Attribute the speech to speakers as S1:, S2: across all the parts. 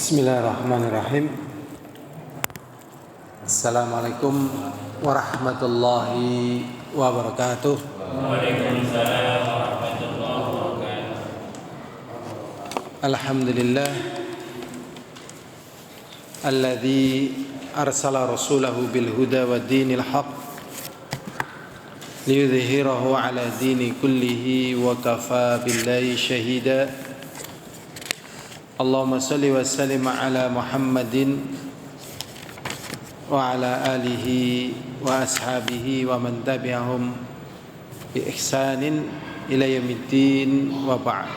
S1: Bismillahirrahmanirrahim. Assalamualaikum warahmatullahi wabarakatuh.
S2: Waalaikumsalam warahmatullahi wabarakatuh.
S1: Alhamdulillah alladzi arsala rasulahu bil huda wa dinil haq liyudhhirahu ala dini kullihi wa kafa billahi shahida. Allahumma salli wa sallim ala Muhammadin wa ala alihi wa ashabihi wa man tabi'ahum bi ihsanin ila yaumiddin wa ba'd.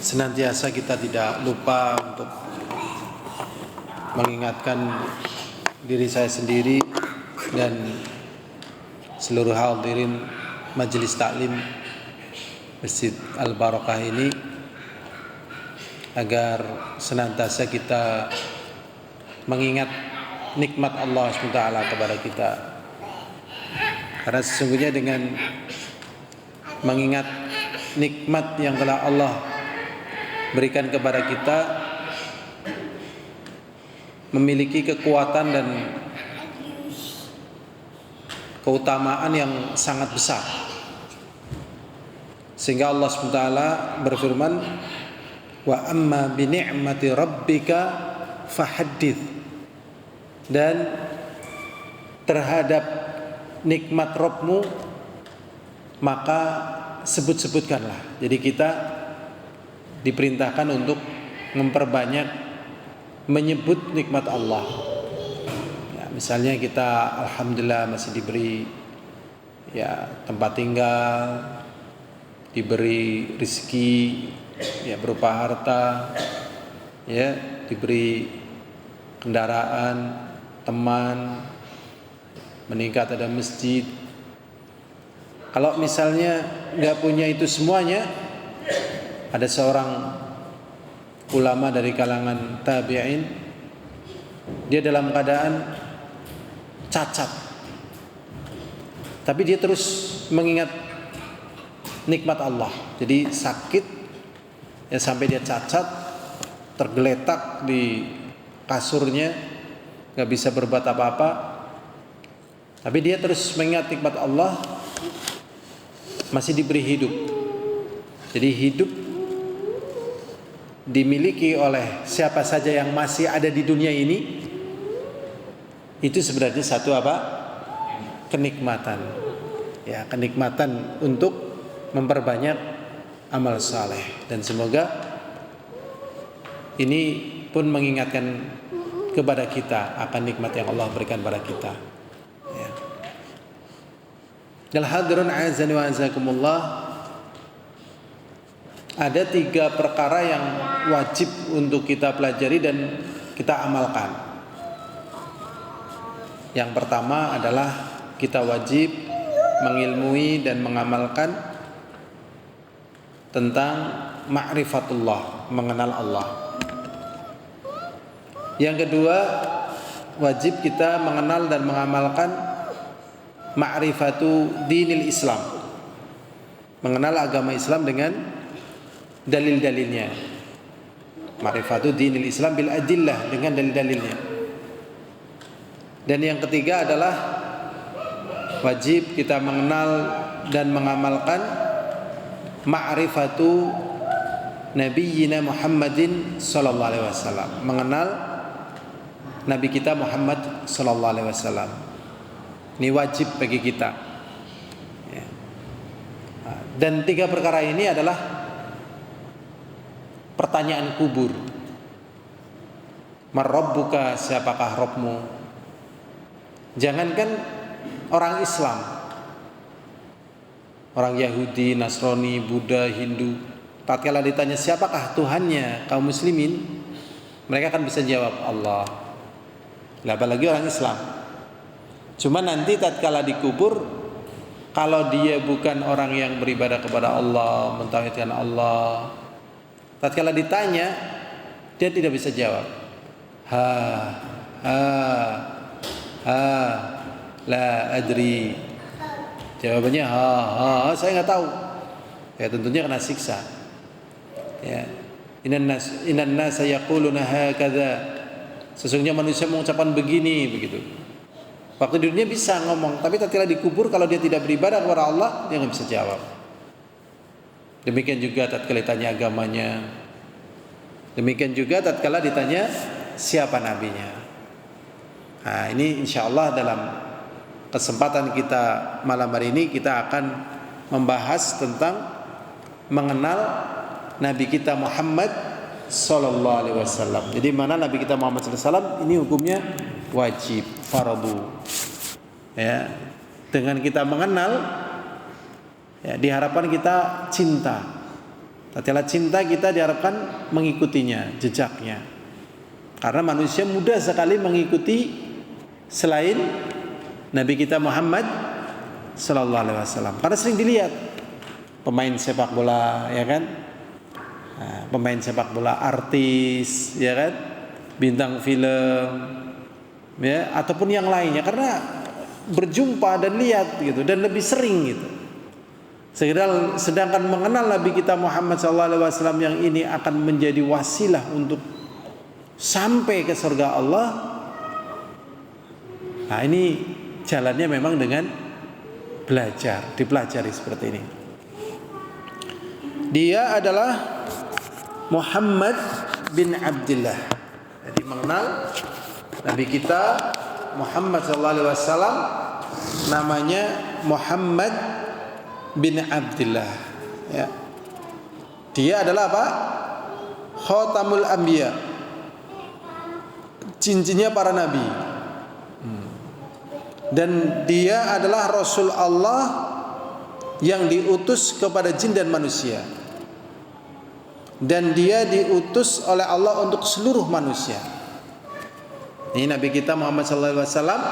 S1: Senantiasa kita tidak lupa untuk mengingatkan diri saya sendiri dan seluruh hadirin majelis taklim Masjid Al-Barakah ini agar senantiasa kita mengingat nikmat Allah SWT kepada kita. Karena sesungguhnya dengan mengingat nikmat yang telah Allah berikan kepada kita, memiliki kekuatan dan keutamaan yang sangat besar. Sehingga Allah SWT berfirman, wa amma bi ni'mati rabbika fahaddits, dan terhadap nikmat Rabbmu maka sebut-sebutkanlah. Jadi kita diperintahkan untuk memperbanyak menyebut nikmat Allah. Ya, misalnya kita alhamdulillah masih diberi tempat tinggal, diberi rezeki berupa harta, diberi kendaraan, teman, meningkat ada masjid. Kalau misalnya nggak punya itu semuanya, ada seorang ulama dari kalangan tabi'in, dia dalam keadaan cacat, tapi dia terus mengingat nikmat Allah. Jadi sakit sampai dia cacat, tergeletak di kasurnya, gak bisa berbuat apa-apa, tapi dia terus mengingat nikmat Allah, masih diberi hidup. Jadi hidup dimiliki oleh siapa saja yang masih ada di dunia ini, itu sebenarnya satu kenikmatan. Ya, kenikmatan untuk memperbanyak amal saleh, dan semoga ini pun mengingatkan kepada kita akan nikmat yang Allah berikan pada kita. Dal hadirun azani wa azakumullah, ada 3 perkara yang wajib untuk kita pelajari dan kita amalkan. Yang pertama adalah kita wajib mengilmui dan mengamalkan tentang ma'rifatullah, mengenal Allah. Yang kedua, wajib kita mengenal dan mengamalkan ma'rifatu dinil Islam, mengenal agama Islam dengan dalil-dalilnya. Ma'rifatu dinil Islam bil adillah, dengan dalil-dalilnya. Dan yang ketiga adalah wajib kita mengenal dan mengamalkan ma'rifatu nabiyyina Muhammadin sallallahu alaihi wasallam, mengenal nabi kita Muhammad sallallahu alaihi wasallam. Ini wajib bagi kita. Dan 3 perkara ini adalah pertanyaan kubur. Man rabbuka, siapakah Rabbmu? Jangankan orang Islam, orang Yahudi, Nasrani, Buddha, Hindu, tatkala ditanya siapakah Tuhannya kaum muslimin, mereka akan bisa jawab Allah. Apalagi orang Islam. Cuma nanti tatkala dikubur, kalau dia bukan orang yang beribadah kepada Allah, mentauhidkan Allah, tatkala ditanya, dia tidak bisa jawab. La adri. Jawabannya saya nggak tahu. Ya tentunya kena siksa. Ya. Innan nasa yaquluna hakadza. Sesungguhnya manusia mengucapkan begini begitu. Waktu di dunia bisa ngomong, tapi tatkala dikubur kalau dia tidak beribadah kepada Allah, dia nggak bisa jawab. Demikian juga tatkala ditanya agamanya. Demikian juga tatkala ditanya siapa nabinya. Nah, ini insyaallah dalam kesempatan kita malam hari ini kita akan membahas tentang mengenal Nabi kita Muhammad sallallahu alaihi wasallam. Jadi mana Nabi kita Muhammad sallallahu alaihi wasallam ini hukumnya wajib, fardu. Ya. Dengan kita mengenal, ya, diharapkan kita cinta. Tatkala cinta kita diharapkan mengikutinya, jejaknya. Karena manusia mudah sekali mengikuti selain Nabi kita Muhammad sallallahu alaihi wasallam. Karena sering dilihat pemain sepak bola, ya kan? Nah, pemain sepak bola, artis, ya kan? Bintang film, ya, ataupun yang lainnya, karena berjumpa dan lihat gitu dan lebih sering gitu. Sedangkan mengenal Nabi kita Muhammad SAW yang ini akan menjadi wasilah untuk sampai ke surga Allah. Nah, ini jalannya memang dengan belajar, dipelajari seperti ini. Dia adalah Muhammad bin Abdullah. Jadi mengenal Nabi kita Muhammad SAW, namanya Muhammad bin Abdullah. Ya. Dia adalah apa? Khatamul Anbiya, cincinnya para nabi. Dan dia adalah Rasul Allah yang diutus kepada jin dan manusia. Dan dia diutus oleh Allah untuk seluruh manusia. Ini Nabi kita Muhammad SAW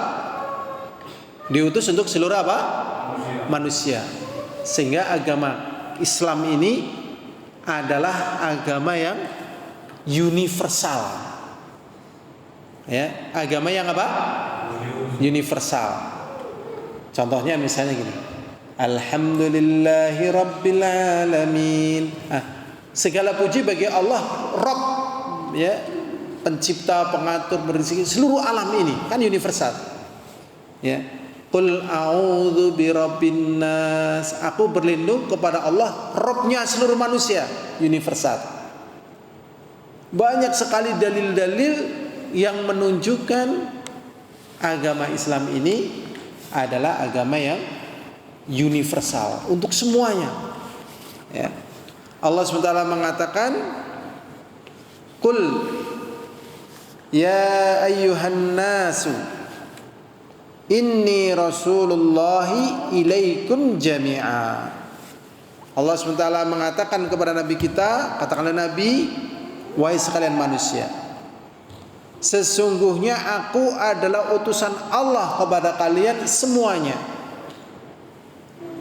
S1: diutus untuk seluruh apa? Manusia. Sehingga agama Islam ini adalah agama yang universal. Ya, agama yang apa? Universal. Contohnya misalnya gini. Alhamdulillahi Rabbil Alamin. Segala puji bagi Allah Rabb, ya, pencipta, pengatur, berizki seluruh alam ini, kan universal. Ya. Qul a'udzu birabbin nas. Aku berlindung kepada Allah, Rabbnya seluruh manusia, universal. Banyak sekali dalil-dalil yang menunjukkan agama Islam ini adalah agama yang universal untuk semuanya. Ya. Allah SWT mengatakan, Qul ya ayyuhan nasu inni rasulullahi ilaikum jami'a. Allah SWT mengatakan kepada Nabi kita, katakanlah Nabi, wahai sekalian manusia, sesungguhnya aku adalah utusan Allah kepada kalian semuanya.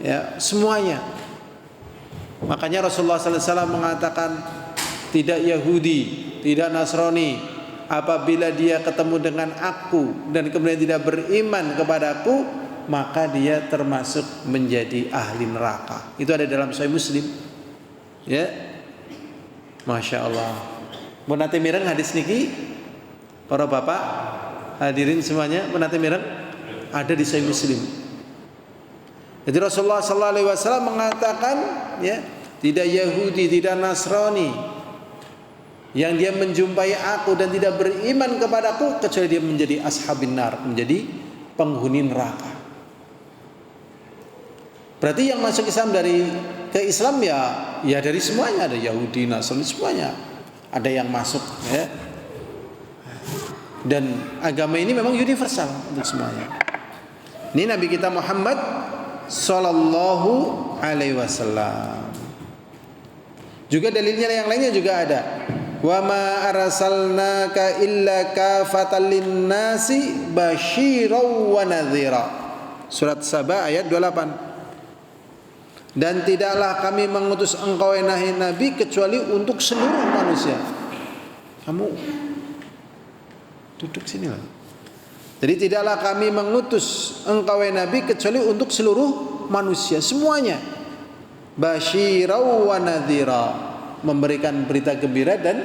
S1: Ya, semuanya. Makanya Rasulullah SAW mengatakan, tidak Yahudi, tidak Nasrani, apabila dia ketemu dengan aku dan kemudian tidak beriman kepadaku, maka dia termasuk menjadi ahli neraka. Itu ada dalam Sahih Muslim. Ya, Masya Allah. Mau nate mireng hadis niki, para bapak hadirin semuanya, mau nate mireng ada di Sahih Muslim. Jadi Rasulullah SAW mengatakan, ya, tidak Yahudi, tidak Nasrani yang dia menjumpai aku dan tidak beriman kepadaku kecuali dia menjadi ashabin nar, menjadi penghuni neraka. Berarti yang masuk Islam ke Islam ya dari semuanya, ada Yahudi, Nasrani, semuanya ada yang masuk, ya. Dan agama ini memang universal untuk semuanya. Ini Nabi kita Muhammad sallallahu alaihi wasallam. Juga dalilnya yang lainnya juga ada. Wa ma arsalnaka illa kafatan lin-nasi basyiran wa nadhira. Surat Saba ayat 28. Dan tidaklah kami mengutus engkau wahai Nabi kecuali untuk seluruh manusia. Kamu duduk sini lah. Jadi tidaklah kami mengutus engkau wahai Nabi kecuali untuk seluruh manusia semuanya. Basyiran wa nadhira. memberikan berita gembira dan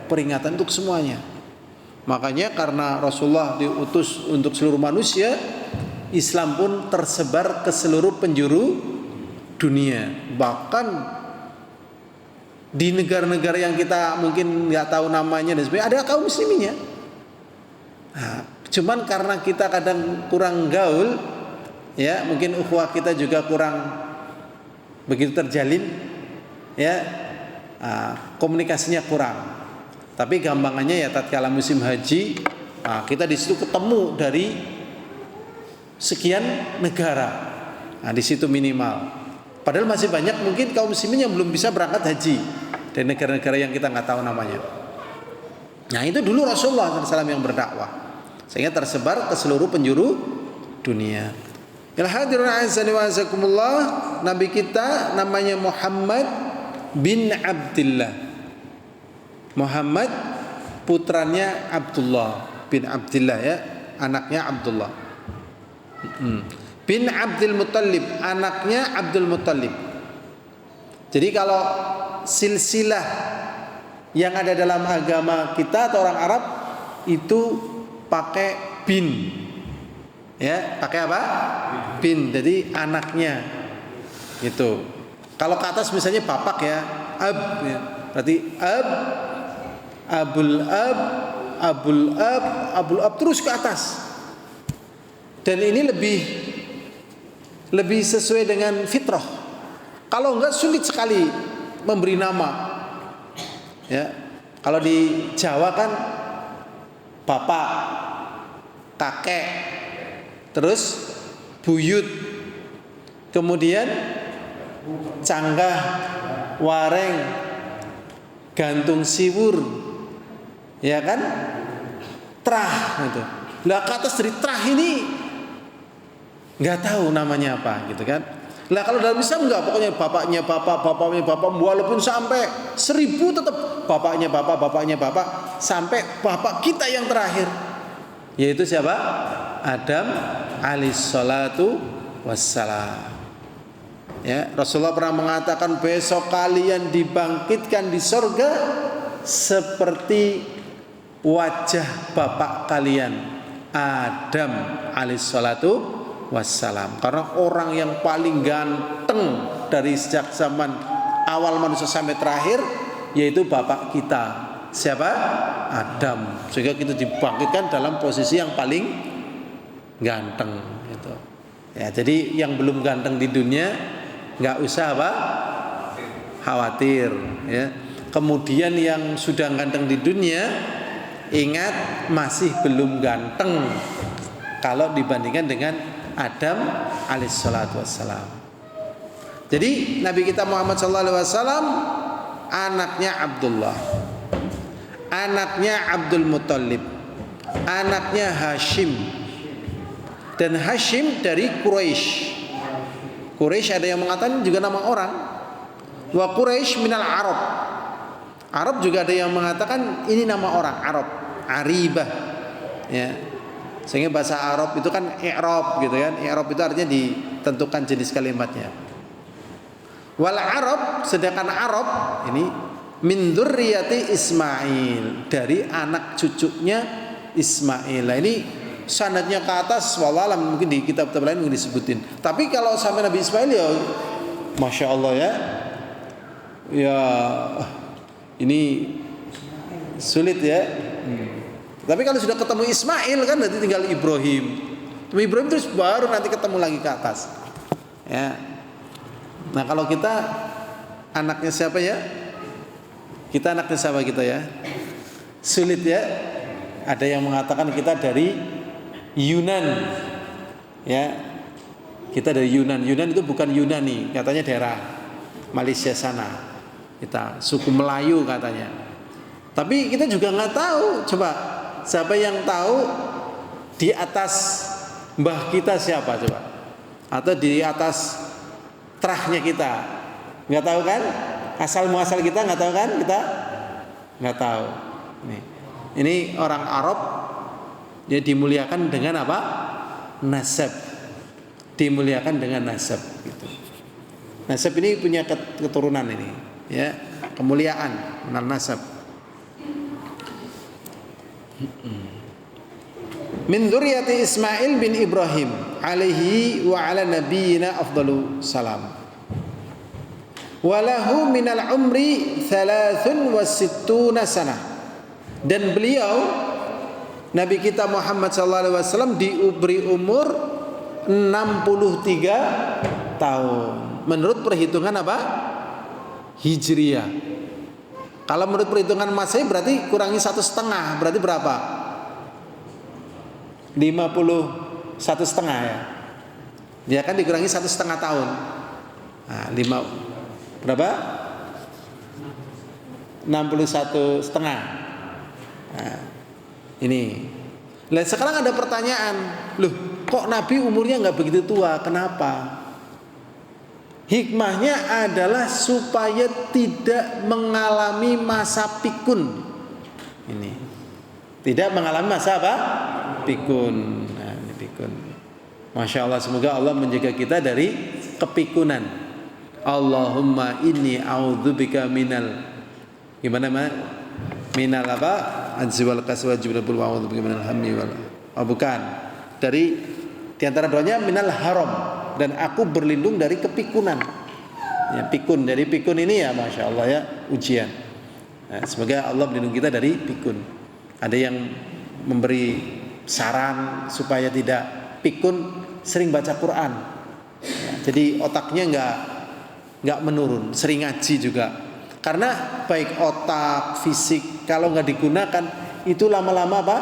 S1: peringatan untuk semuanya. Makanya karena Rasulullah diutus untuk seluruh manusia, Islam pun tersebar ke seluruh penjuru dunia. Bahkan di negara-negara yang kita mungkin nggak tahu namanya dan sebagainya, ada kaum musliminnya. Nah, cuman karena kita kadang kurang gaul, ya mungkin ukhuwah kita juga kurang begitu terjalin, ya komunikasinya kurang. Tapi gampangannya ya tatkala musim haji, kita di situ ketemu dari sekian negara. Nah, di situ minimal. Padahal masih banyak mungkin kaum muslimin yang belum bisa berangkat haji dari negara-negara yang kita nggak tahu namanya. Nah, itu dulu Rasulullah SAW yang berdakwah, sehingga tersebar ke seluruh penjuru dunia. Ya hadirin azani wa azakumullah, Nabi kita namanya Muhammad bin Abdullah. Muhammad putranya Abdullah bin Abdullah, ya, anaknya Abdullah. Bin Abdul Muttalib, anaknya Abdul Muttalib. Jadi kalau silsilah yang ada dalam agama kita atau orang Arab itu pakai bin, ya, pakai apa? Bin. Jadi anaknya itu. Kalau ke atas misalnya bapak, ya, ab, ya. Berarti ab, abul ab, abul ab, abul ab, terus ke atas. Dan ini lebih sesuai dengan fitrah. Kalau enggak sulit sekali memberi nama. Ya. Kalau di Jawa kan bapak, kakek, terus buyut, kemudian canggah, wareng, gantung siwur, ya kan? Trah gitu. Lah ke atas dari trah ini nggak tahu namanya apa gitu kan. Lah kalau dalam Islam enggak, pokoknya bapaknya bapak, walaupun sampai 1000 tetap bapaknya bapak, sampai bapak kita yang terakhir, yaitu siapa? Adam alaihissalatu wassalam. Ya, Rasulullah pernah mengatakan besok kalian dibangkitkan di surga seperti wajah bapak kalian Adam alaihissalatu wassalam, karena orang yang paling ganteng dari sejak zaman awal manusia sampai terakhir yaitu bapak kita. Siapa? Adam. Sehingga kita dibangkitkan dalam posisi yang paling ganteng gitu. Ya, jadi yang belum ganteng di dunia nggak usah apa? Khawatir, ya. Kemudian yang sudah ganteng di dunia, ingat masih belum ganteng kalau dibandingkan dengan Adam alaihissalatu wassalam. Jadi Nabi kita Muhammad sallallahu alaihi wasallam anaknya Abdullah, anaknya Abdul Muttalib, anaknya Hashim. Dan Hashim dari Quraisy. Quraisy ada yang mengatakan juga nama orang. Wa Quraisy minal Arab. Arab juga ada yang mengatakan ini nama orang Arab, Aribah. Ya. Sehingga bahasa Arab itu kan i'rab gitu kan. I'rab itu artinya ditentukan jenis kalimatnya. Wal Arab, sedangkan Arab ini min dzurriyyati Ismail, dari anak cucunya Ismail. Nah, ini sanadnya ke atas wallahualam, mungkin di kitab-kitab lain mungkin disebutin. Tapi kalau sampai Nabi Ismail ya Masya Allah, ya. Ya ini sulit, ya. Tapi kalau sudah ketemu Ismail kan nanti tinggal Ibrahim. Ibrahim terus baru nanti ketemu lagi ke atas. Ya. Nah, kalau kita anaknya siapa, ya? Kita anaknya siapa kita, ya? Sulit, ya. Ada yang mengatakan kita dari Yunan. Ya. Kita dari Yunan. Yunan itu bukan Yunani, katanya daerah Malaysia sana. Kita suku Melayu katanya. Tapi kita juga nggak tahu. Coba siapa yang tahu di atas mbah kita siapa, coba? Atau di atas terahnya kita? Nggak tahu kan? Asal muasal kita nggak tahu kan? Kita nggak tahu. Ini orang Arab, dia dimuliakan dengan apa? Nasab. Dimuliakan dengan nasab gitu. Nasab ini punya keturunan ini, ya. kemuliaan, minal nasab. Min dzurriyyati Ismail bin Ibrahim alaihi wa ala nabiyyina afdalu salam. Walahu minal umri 63 sanah. Dan beliau Nabi kita Muhammad sallallahu alaihi wasallam diberi umur 63 tahun. Menurut perhitungan apa? Hijriyah. Kalau menurut perhitungan Masehi berarti kurangi 1,5, berarti berapa? 51,5 ya. Dia kan dikurangi 1,5 tahun. Nah, berapa? 61,5. Nah, ini. Nah, sekarang ada pertanyaan, loh, kok Nabi umurnya nggak begitu tua? Kenapa? Hikmahnya adalah supaya tidak mengalami masa pikun. Ini. Tidak mengalami masa apa? Pikun. Nah, ini pikun. Masya Allah, semoga Allah menjaga kita dari kepikunan. Allahumma inni a'udzubika minal, gimana minal apa? Ajzi wal kaswa jibril wa a'udzubika minal hammi wal, oh bukan, dari diantara doanya minal haram, dan aku berlindung dari kepikunan. Ya, pikun, dari pikun ini ya Masya Allah ya, ujian. Nah, semoga Allah melindungi kita dari pikun. Ada yang memberi saran supaya tidak pikun, sering baca Quran ya, jadi otaknya nggak menurun, sering ngaji juga, karena baik otak, fisik kalau nggak digunakan itu lama-lama apa?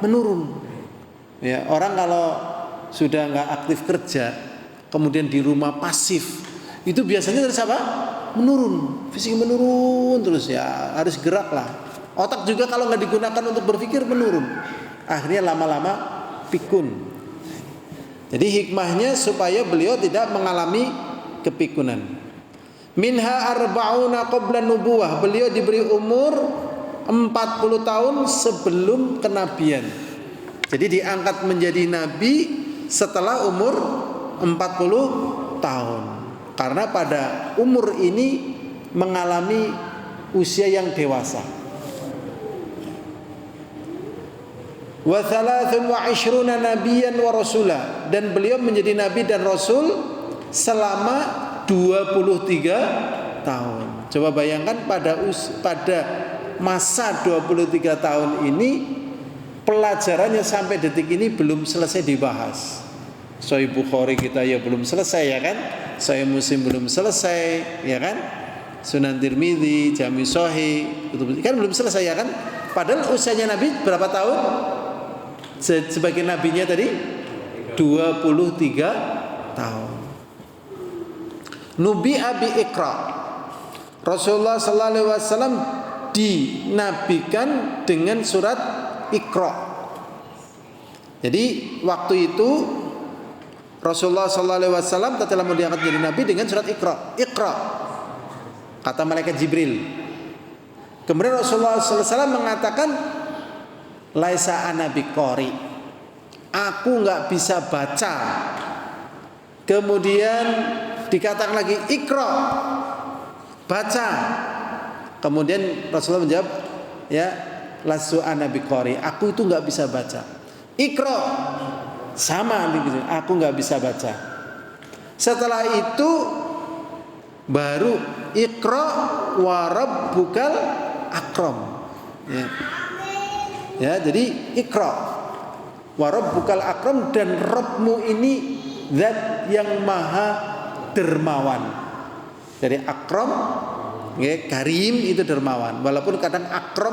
S1: Menurun ya. Orang kalau sudah nggak aktif kerja, kemudian di rumah pasif, itu biasanya terus apa? Menurun, fisik menurun terus ya, harus gerak lah. Otak juga kalau nggak digunakan untuk berpikir menurun, akhirnya lama-lama pikun. Jadi hikmahnya supaya beliau tidak mengalami kepikunan. Minha arba'una qabla nubuwah, beliau diberi umur 40 tahun sebelum kenabian. Jadi diangkat menjadi nabi setelah umur 40 tahun. Karena pada umur ini mengalami usia yang dewasa. Wa 23 nabiyan wa rasula, dan beliau menjadi nabi dan rasul selama 23 tahun. Coba bayangkan pada masa 23 tahun ini, pelajarannya sampai detik ini belum selesai dibahas. Sahih Bukhari kita ya belum selesai ya kan? Sahih Muslim belum selesai ya kan? Sunan Tirmidzi, Jami Sahih kan belum selesai ya kan? Padahal usianya Nabi berapa tahun? Sebagai nabinya tadi 23 tahun. Nubi'a bi Iqra. Rasulullah sallallahu alaihi wasallam dinabikan dengan surat Iqra. Jadi waktu itu Rasulullah sallallahu alaihi wasallam telah diangkat menjadi nabi dengan surat Iqra. Iqra, kata malaikat Jibril. Kemudian Rasulullah sallallahu alaihi wasallam mengatakan, laisa ana biqori, aku enggak bisa baca. Kemudian dikatakan lagi Iqra, baca. Kemudian Rasulullah menjawab, ya, lasu ana biqori, aku itu enggak bisa baca. Iqra, sama gitu, aku enggak bisa baca. Setelah itu baru Iqra wa rabbukal akram. Ya, jadi Iqra wa rabbukal akram, dan Rabbmu ini zat yang maha dermawan. Jadi akram ya, karim itu dermawan, walaupun kadang akram